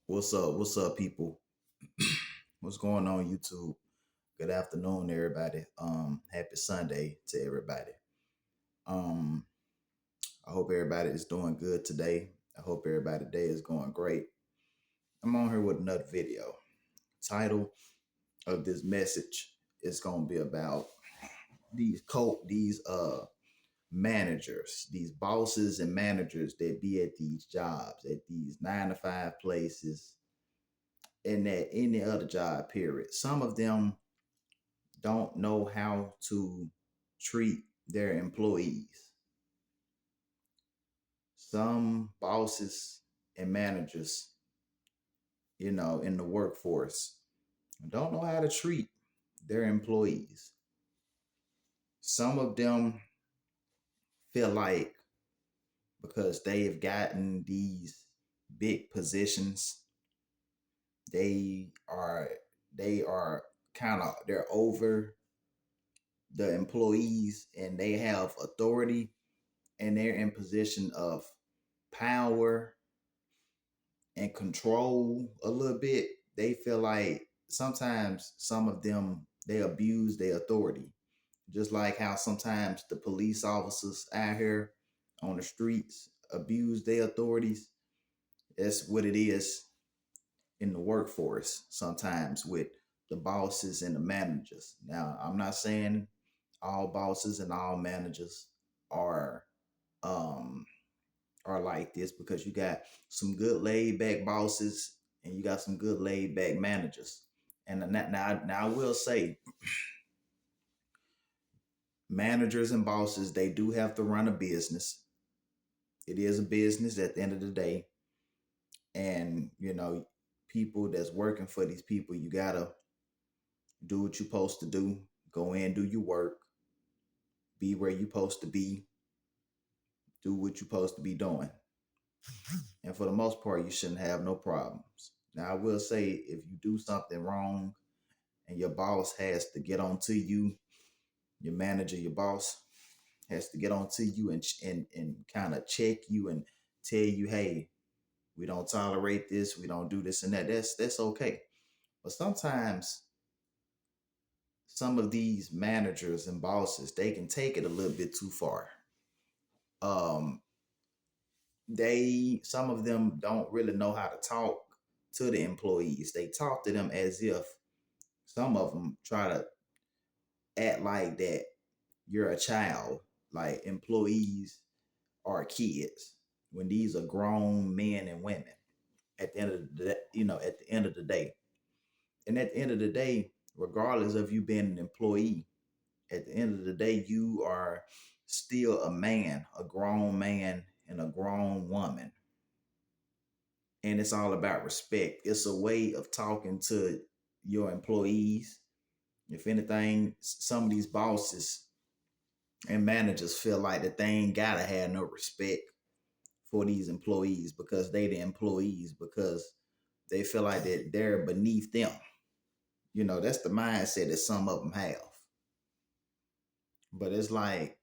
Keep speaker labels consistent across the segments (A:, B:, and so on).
A: What's up? What's up, people? What's going on, YouTube? Good afternoon, everybody. Happy Sunday to everybody. Um, I hope everybody is doing good today. I hope everybody's day is going great. I'm on here with another video. Title of this message is gonna be about these managers, these bosses and managers that be at these jobs, at these 9 to 5 places, and at any other job. Period. Some of them don't know how to treat their employees. Some bosses and managers, in the workforce, don't know how to treat their employees. Some of them feel like because they've gotten these big positions, they are they are they're over the employees and they have authority and they're in position of power and control a little bit. They feel like sometimes some of them they abuse their authority. Just like how sometimes the police officers out here on the streets abuse their authorities. That's what it is in the workforce sometimes with the bosses and the managers. Now, I'm not saying all bosses and all managers are um are like this, because you got some good laid back bosses and you got some good laid back managers. And now I will say, managers and bosses, they do have to run a business. It is a business at the end of the day. And, people that's working for these people, you got to do what you're supposed to do. Go in, do your work, be where you're supposed to be, do what you're supposed to be doing. And for the most part, you shouldn't have no problems. Now, I will say, if you do something wrong and your boss has to get on to you, your manager, your boss has to get on to you and kind of check you and tell you, hey, we don't tolerate this, we don't do this and that. That's okay. But sometimes some of these managers and bosses, they can take it a little bit too far. Um, some of them don't really know how to talk to the employees. They talk to them as if some of them try to act like that you're a child, like employees are kids, when these are grown men and women at the end of the day, at the end of the day. And at the end of the day, regardless of you being an employee, at the end of the day, you are still a man, a grown man and a grown woman. And it's all about respect. It's a way of talking to your employees. If anything, some of these bosses and managers feel like that they ain't gotta have no respect for these employees because they the employees, because they feel like that they're beneath them. That's the mindset that some of them have. But it's like,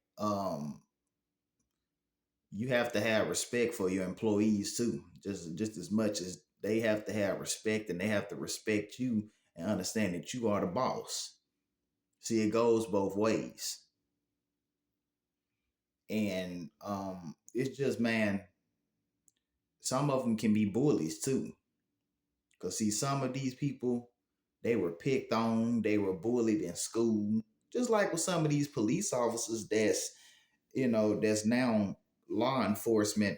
A: you have to have respect for your employees too, just as much as they have to have respect, and they have to respect you and understand that you are the boss. See, it goes both ways. And it's just, man, some of them can be bullies too. Because, see, some of these people, they were picked on, they were bullied in school, just like with some of these police officers that's now law enforcement,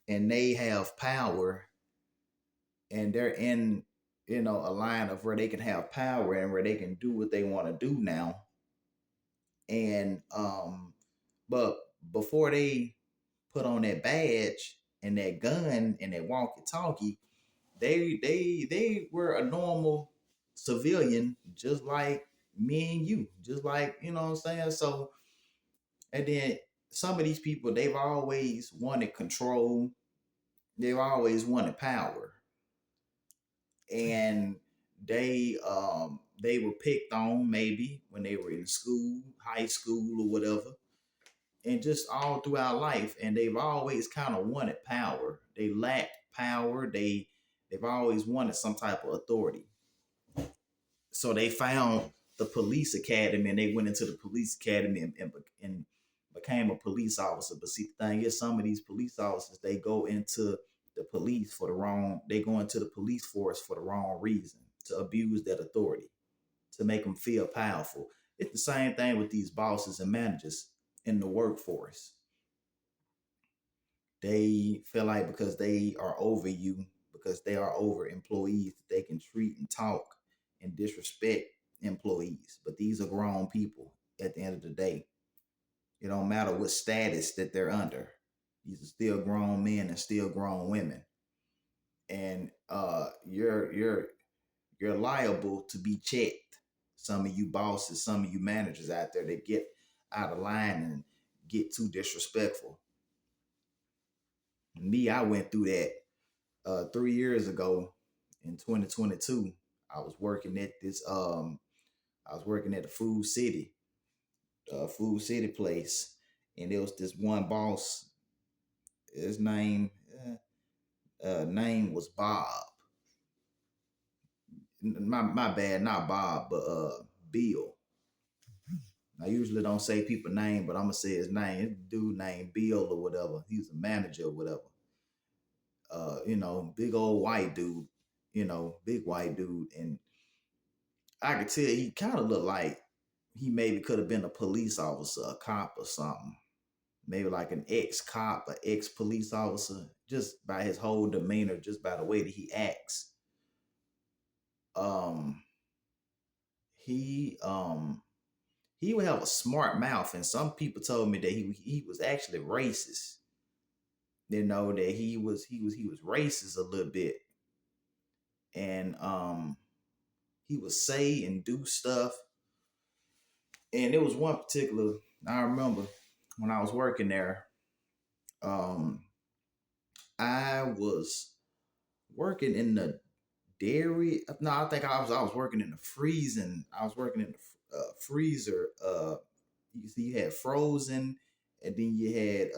A: and they have power, and they're in, a line of where they can have power and where they can do what they want to do now. And but before they put on that badge and that gun and that walkie talkie, they were a normal civilian, just like me and you, just like, what I'm saying. So, and then some of these people, they've always wanted control, they've always wanted power, and they were picked on maybe when they were in school, high school, or whatever, and just all throughout life. And they've always kind of wanted power. They lacked power. They They've always wanted some type of authority. So they found the police academy and they went into the police academy and became a police officer. But see, the thing is, some of these police officers, they go into the police for the wrong, they go into the police force for the wrong reason, to abuse that authority, to make them feel powerful. It's the same thing with these bosses and managers in the workforce. They feel like because they are over you, because they are over employees, they can treat and talk and disrespect employees. But these are grown people at the end of the day. It don't matter what status that they're under. These are still grown men and still grown women. And you're liable to be checked. Some of you bosses, some of you managers out there that get out of line and get too disrespectful. Me, I went through that 3 years ago in 2022. I was working at this I was working at the Food City place, and there was this one boss. His name was Bob. My bad, not Bob, but Bill. I usually don't say people name, but I'm gonna say his name. This dude named Bill or whatever. He was a manager or whatever. Big old white dude. Big white dude, and I could tell he kind of looked like he maybe could have been a police officer, a cop or something. Maybe like an ex-cop, an ex-police officer, just by his whole demeanor, just by the way that he acts. Um, he would have a smart mouth, and some people told me that he was actually racist. That he was racist a little bit, and he would say and do stuff. And there was one particular, I remember when I was working there, um, I was working in the dairy. No, I think I was working in the freezing. I was working in the freezer. You see, you had frozen, and then you had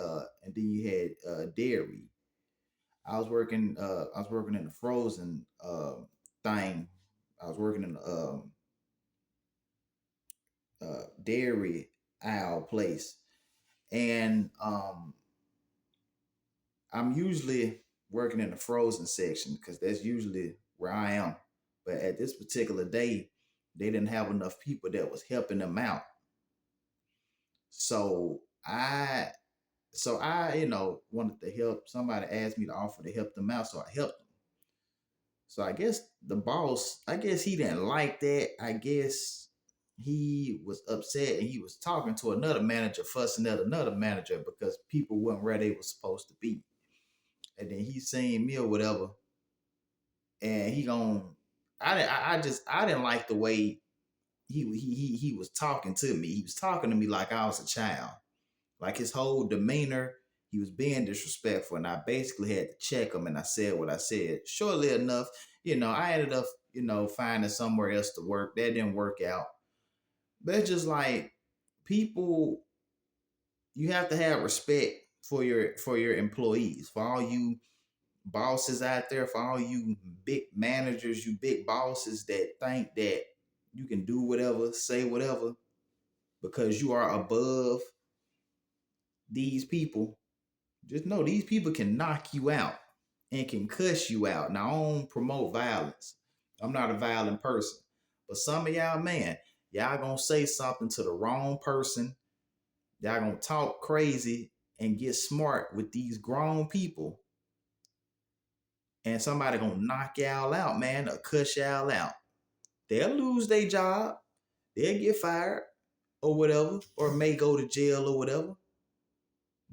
A: dairy. I was working in the frozen thing. I was working in the dairy aisle place, and I'm usually working in the frozen section because that's usually where I am. But at this particular day, they didn't have enough people that was helping them out. So I wanted to help. Somebody asked me to offer to help them out, so I helped them. So I guess the boss, I guess he didn't like that. I guess he was upset and he was talking to another manager, fussing at another manager because people weren't where they were supposed to be. And then he seen me or whatever, and he gon' I didn't like the way he was talking to me. He was talking to me like I was a child. Like his whole demeanor, he was being disrespectful, and I basically had to check him. And I said what I said. Shortly enough, I ended up, finding somewhere else to work. That didn't work out. But it's just like people, you have to have respect for your employees, for all you bosses out there, for all you big managers, you big bosses that think that you can do whatever, say whatever, because you are above these people. Just know these people can knock you out and can cuss you out. Now, I don't promote violence. I'm not a violent person. But some of y'all, man, y'all gonna say something to the wrong person. Y'all gonna talk crazy and get smart with these grown people. And somebody gonna knock y'all out, man, or cuss y'all out. They'll lose their job. They'll get fired or whatever, or may go to jail or whatever.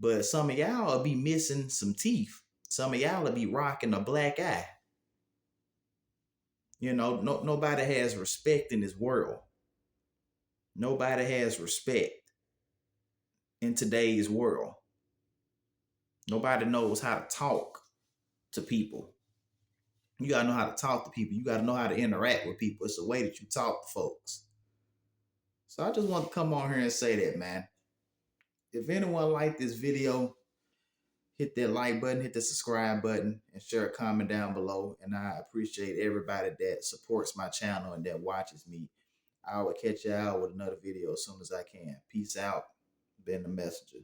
A: But some of y'all will be missing some teeth. Some of y'all will be rocking a black eye. Nobody has respect in this world. Nobody has respect in today's world. Nobody knows how to talk to people. You gotta know how to talk to people. You gotta know how to interact with people. It's the way that you talk to folks. So I just want to come on here and say that, man. If anyone liked this video, hit that like button, hit the subscribe button, and share a comment down below. And I appreciate everybody that supports my channel and that watches me. I will catch y'all with another video as soon as I can. Peace out. Been the messenger.